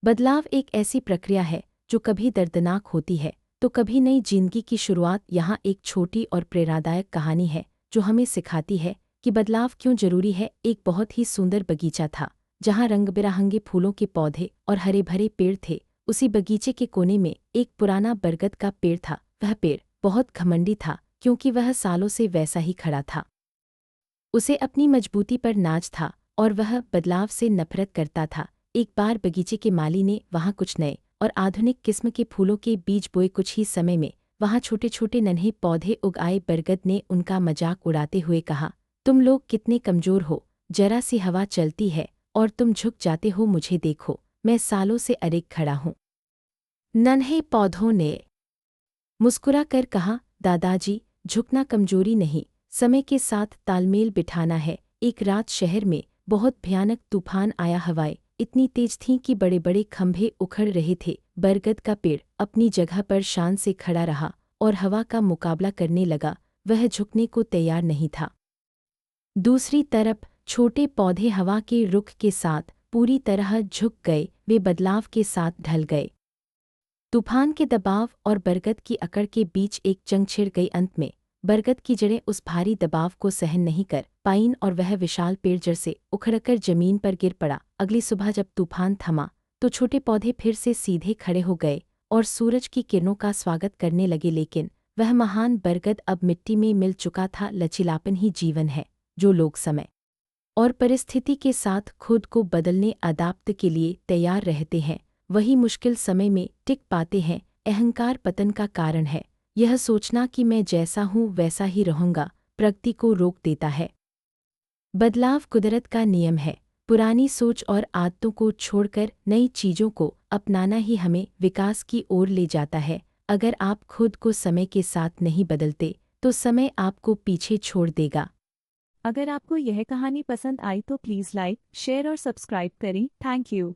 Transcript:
बदलाव एक ऐसी प्रक्रिया है जो कभी दर्दनाक होती है तो कभी नई जिंदगी की शुरुआत। यहाँ एक छोटी और प्रेरणादायक कहानी है जो हमें सिखाती है कि बदलाव क्यों जरूरी है। एक बहुत ही सुंदर बगीचा था जहाँ रंग बिरंगे फूलों के पौधे और हरे भरे पेड़ थे। उसी बगीचे के कोने में एक पुराना बरगद का पेड़ था। वह पेड़ बहुत घमंडी था क्योंकि वह सालों से वैसा ही खड़ा था। उसे अपनी मजबूती पर नाज था और वह बदलाव से नफरत करता था। एक बार बगीचे के माली ने वहाँ कुछ नए और आधुनिक किस्म के फूलों के बीज बोए। कुछ ही समय में वहाँ छोटे छोटे नन्हे पौधे उग आए। बरगद ने उनका मजाक उड़ाते हुए कहा, तुम लोग कितने कमजोर हो, जरा सी हवा चलती है और तुम झुक जाते हो। मुझे देखो, मैं सालों से अड़िग खड़ा हूँ। नन्हे पौधों ने मुस्कुरा कर कहा, दादाजी, झुकना कमजोरी नहीं, समय के साथ तालमेल बिठाना है। एक रात शहर में बहुत भयानक तूफान आया। हवाएं इतनी तेज थीं कि बड़े बड़े खंभे उखड़ रहे थे। बरगद का पेड़ अपनी जगह पर शान से खड़ा रहा और हवा का मुकाबला करने लगा। वह झुकने को तैयार नहीं था। दूसरी तरफ छोटे पौधे हवा के रुख के साथ पूरी तरह झुक गए। वे बदलाव के साथ ढल गए। तूफान के दबाव और बरगद की अकड़ के बीच एक जंग छिड़ गई। अंत में बरगद की जड़ें उस भारी दबाव को सहन नहीं कर पाईं और वह विशाल पेड़ जड़ से उखड़कर जमीन पर गिर पड़ा। अगली सुबह जब तूफान थमा तो छोटे पौधे फिर से सीधे खड़े हो गए और सूरज की किरणों का स्वागत करने लगे। लेकिन वह महान बरगद अब मिट्टी में मिल चुका था। लचीलापन ही जीवन है। जो लोग समय और परिस्थिति के साथ खुद को बदलने अदाप्त के लिए तैयार रहते हैं वही मुश्किल समय में टिक पाते हैं। अहंकार पतन का कारण है। यह सोचना कि मैं जैसा हूँ वैसा ही रहूँगा प्रगति को रोक देता है। बदलाव कुदरत का नियम है। पुरानी सोच और आदतों को छोड़कर नई चीज़ों को अपनाना ही हमें विकास की ओर ले जाता है। अगर आप खुद को समय के साथ नहीं बदलते तो समय आपको पीछे छोड़ देगा। अगर आपको यह कहानी पसंद आई तो प्लीज़ लाइक, शेयर और सब्सक्राइब करें। Thank you.